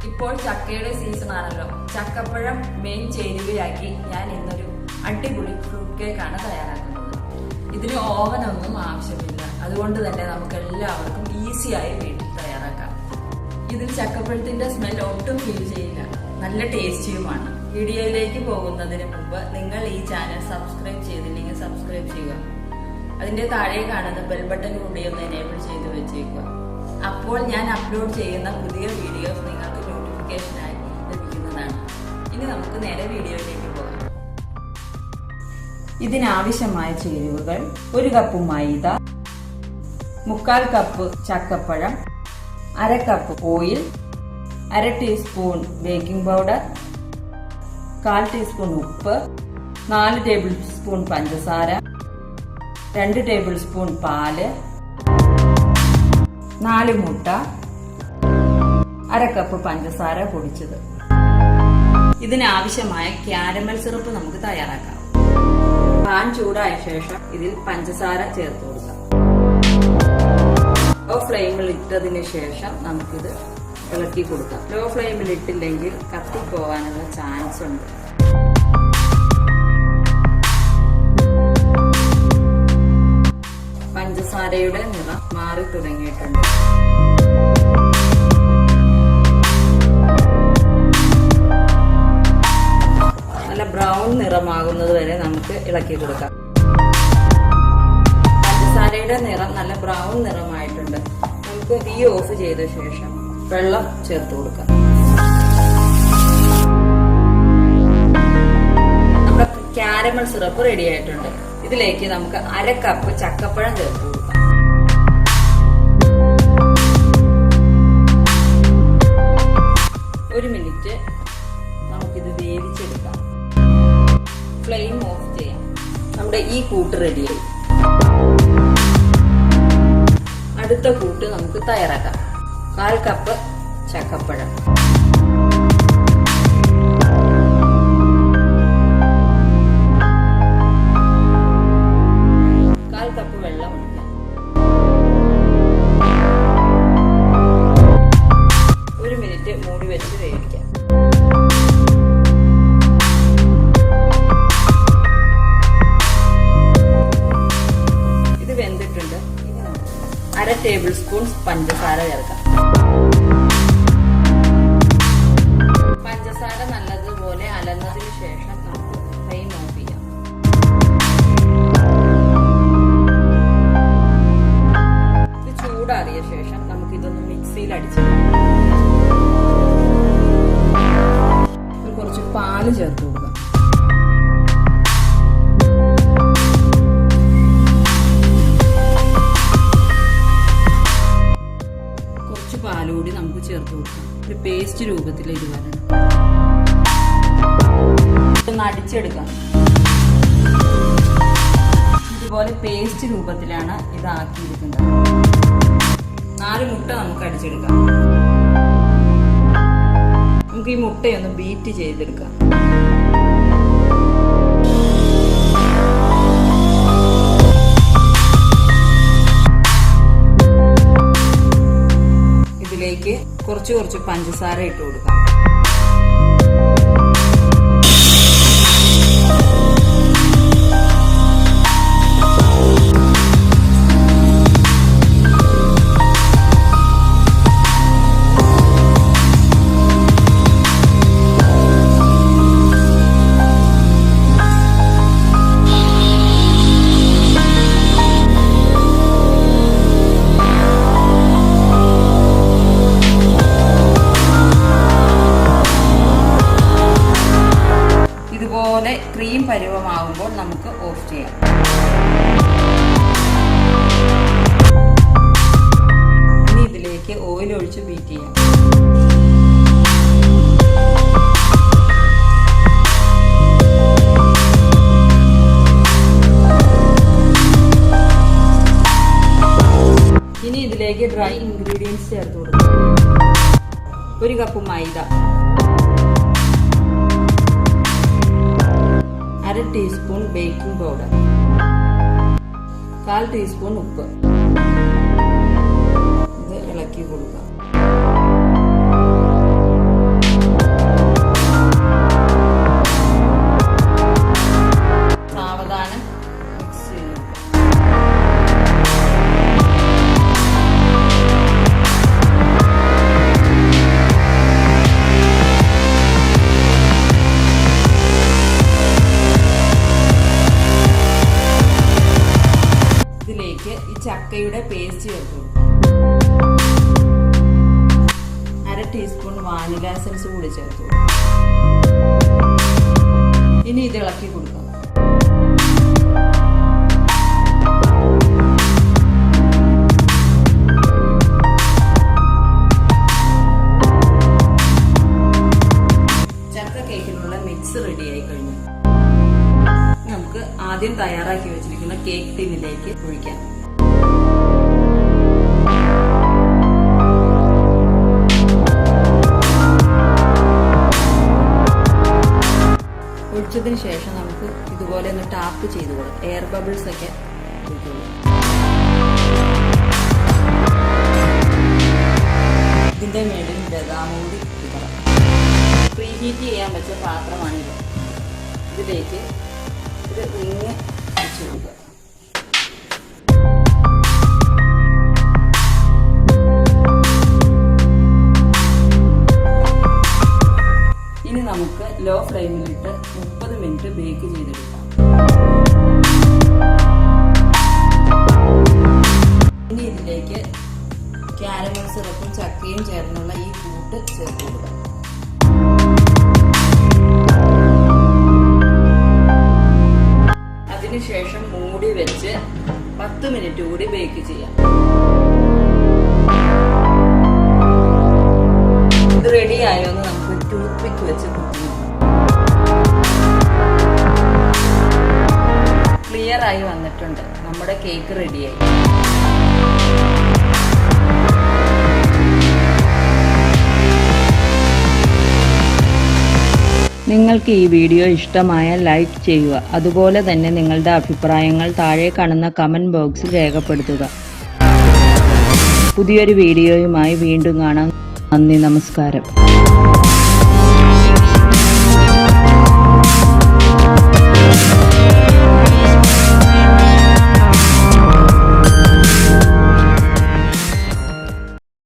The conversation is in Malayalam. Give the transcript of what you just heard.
ഇപ്പോൾ ചക്കയുടെ സീസൺ ആണല്ലോ. ചക്കപ്പഴം മെയിൻ ചേരുവയാക്കി ഞാൻ ഇന്നൊരു അടിപൊളി ഫ്രൂട്ട് കേക്കാണ് തയ്യാറാക്കുന്നത്. ഇതിന് ഓവനൊന്നും ആവശ്യമില്ല. അതുകൊണ്ട് തന്നെ നമുക്ക് എല്ലാവർക്കും ഈസിയായി വീട്ടിൽ തയ്യാറാക്കാം. ഇതിൽ ചക്കപ്പഴത്തിന്റെ സ്മെൽ ഒട്ടും ഫീൽ ചെയ്യില്ല. നല്ല ടേസ്റ്റിയുമാണ്. വീഡിയോയിലേക്ക് പോകുന്നതിന് മുമ്പ് നിങ്ങൾ ഈ ചാനൽ സബ്സ്ക്രൈബ് ചെയ്തില്ലെങ്കിൽ സബ്സ്ക്രൈബ് ചെയ്യുക. അതിന്റെ താഴെ കാണുന്ന ബെൽ ബട്ടൺ കൂടി ഒന്ന് എനേബിൾ ചെയ്ത് വെച്ചേക്കുക. അപ്പോൾ ഞാൻ അപ്ലോഡ് ചെയ്യുന്ന പുതിയ വീഡിയോസ് നിങ്ങൾക്ക് നോട്ടിഫിക്കേഷനായി ലഭിക്കുന്നതാണ്. ഇനി നമുക്ക് നേരെ വീഡിയോയിലേക്ക് പോകാം. ഇതിനാവശ്യമായ ചേരുവകൾ: 1 കപ്പ് മൈദ, 1/4 കപ്പ് ചക്കപ്പഴം, 1/2 cup oil, 1/2 teaspoon baking powder, 1/4 teaspoon ഉപ്പ്, 4 ടേബിൾ സ്പൂൺ പഞ്ചസാര, 2 ടേബിൾ സ്പൂൺ പാല്, 4 മുട്ട, 1/2 കപ്പ് പഞ്ചസാര പൊടിച്ചത്. ഇതിനാവശ്യമായ ക്യാരമൽ സിറപ്പ് നമുക്ക് തയ്യാറാക്കാം. പാൻ ചൂടായ ശേഷം ഇതിൽ പഞ്ചസാര ചേർത്ത് കൊടുക്കാം. ലോ ഫ്ലെയിമിൽ ഇട്ടതിന് ശേഷം നമുക്കിത് ഇളക്കി കൊടുക്കാം. ലോ ഫ്ലെയിമിൽ ഇട്ടില്ലെങ്കിൽ കത്തിപ്പോകാനുള്ള ചാൻസ് ഉണ്ട്. പഞ്ചസാരയുടെ നിറം മാറി തുടങ്ങിയിട്ടുണ്ട്. നല്ല ബ്രൗൺ നിറമാകുന്നത് വരെ നമുക്ക് ഇളക്കി കൊടുക്കാം. പഞ്ചസാരയുടെ നിറം നല്ല ബ്രൗൺ നിറമായിട്ടുണ്ട്. നമുക്ക് തീ ഓഫ് ചെയ്ത ശേഷം വെള്ളം ചേർത്ത് കൊടുക്കാം. നമ്മുടെ ക്യാരമൽ സിറപ്പ് റെഡി ആയിട്ടുണ്ട്. ഇതിലേക്ക് നമുക്ക് 1/2 കപ്പ് ചക്കപ്പഴം ചേർത്ത് കൊടുക്കാം. ഒരു മിനിറ്റ് നമുക്കിത് വേവിച്ചെടുക്കാം. ഫ്ലെയിം ഓഫ് ചെയ്യാം. നമ്മുടെ ഈ കൂട്ട് റെഡിയായി. അടുത്ത കൂട്ട് നമുക്ക് തയ്യാറാക്കാം. 1/4 കപ്പ് ചക്കപ്പഴം, 1/4 കപ്പ് വെള്ളം ഒഴിക്കാം. 1 മിനിറ്റ് മൂടി വെച്ച് വേവിക്കാം. ഇത് വെന്തിട്ടുണ്ട്. 1/2 ടേബിൾ സ്പൂൺ പഞ്ചസാര ചേർക്കാം. പഞ്ചസാര നല്ലതുപോലെ അലന്നതിന് ശേഷം നമുക്ക് ഫ്ലെയിം ഓഫ് ചെയ്യാം. ഇത് ചൂടാറിയ ശേഷം നമുക്ക് ഇതൊന്ന് മിക്സിയിൽ അടിച്ചെടുക്കാം. കുറച്ച് പാല് ചേർത്ത് കൊടുക്കാം. കുറച്ച് പാലുകൂടി നമുക്ക് ചേർത്ത് കൊടുക്കാം. ഒരു പേസ്റ്റ് രൂപത്തിലേക്ക് വരണം. ഒന്ന് അടിച്ചെടുക്കാം. ഇതുപോലെ പേസ്റ്റ് രൂപത്തിലാണ് ഇതാക്കിയിരിക്കുന്നത്. 4 മുട്ട നമുക്ക് അടിച്ചെടുക്കാം. നമുക്ക് ഈ മുട്ടയൊന്ന് ബീറ്റ് ചെയ്തെടുക്കാം. ഇതിലേക്ക് കുറച്ച് പഞ്ചസാര ഇട്ട് കൊടുക്കാം. ഇതുപോലെ ക്രീം പരുവമാകുമ്പോൾ നമുക്ക് ഓഫ് ചെയ്യാം. ഇനി ഇതിലേക്ക് ഓയിൽ ഒഴിച്ച് ബീറ്റ് ചെയ്യാം. ഇനി ഇതിലേക്ക് ഡ്രൈ ഇൻഗ്രീഡിയൻസ് ചേർത്ത് കൊടുക്കാം. 1 കപ്പ് മൈദ, 1/2 ടീസ്പൂൺ ബേക്കിംഗ് പൗഡർ, 1/4 ടീസ്പൂൺ ഉപ്പ്. ഇത് ഇളക്കി കൊടുക്കാം. വാനില എസൻസ് കൂടി ചേർത്തു. ഇനി ഇത് ഇളക്കി കൊടുക്കാം. ചക്ക കേക്കിനുള്ള മിക്സ് റെഡിയായി കഴിഞ്ഞു. നമുക്ക് ആദ്യം തയ്യാറാക്കി വെച്ചിരിക്കുന്ന കേക്ക് ടിന്നിലേക്ക് ഒഴിക്കാം. ഒഴിച്ചതിന് ശേഷം നമുക്ക് ഇതുപോലെ ഒന്ന് ടാപ്പ് ചെയ്ത് കൊടുക്കാം. എയർ ബബിൾസ് ഒക്കെ ഇതിന്റെ മേളിൽ ബദാമൂടി ഇടണം. പ്രീഹീറ്റ് ചെയ്യാൻ വെച്ച പാത്രമാണിത്. ഇതിലേക്ക് ഒരു റിങ് വെച്ച് കൊടുക്കുക. ഇനി നമുക്ക് ലോ ഫ്ലെയിമിലിട്ട് 30 മിനിറ്റ് ബേക്ക് ചെയ്തെടുക്കാം. ഇനി ഇതിലേക്ക് കാരമൽ സിറപ്പും ചക്കയും ചേർന്നുള്ള ഈ കൂട്ട് ചേർത്ത് കൊടുക്കാം. അതിനുശേഷം മൂടി വെച്ച് 10 മിനിറ്റ് കൂടി ബേക്ക് ചെയ്യാം. ഇത് റെഡി ആയോന്ന് നമുക്ക് ടൂത്ത് പിക്ക് വെച്ച് കുത്തി നോക്കാം. ക്ലിയർ ആയി വന്നിട്ടുണ്ട്. നമ്മുടെ കേക്ക് റെഡിയായി. നിങ്ങൾക്ക് ഈ വീഡിയോ ഇഷ്ടമായാൽ ലൈക്ക് ചെയ്യുക. അതുപോലെ തന്നെ നിങ്ങളുടെ അഭിപ്രായങ്ങൾ താഴെ കാണുന്ന കമന്റ് ബോക്സിൽ രേഖപ്പെടുത്തുക. പുതിയൊരു വീഡിയോയുമായി വീണ്ടും കാണാം. നന്ദി, നമസ്കാരം.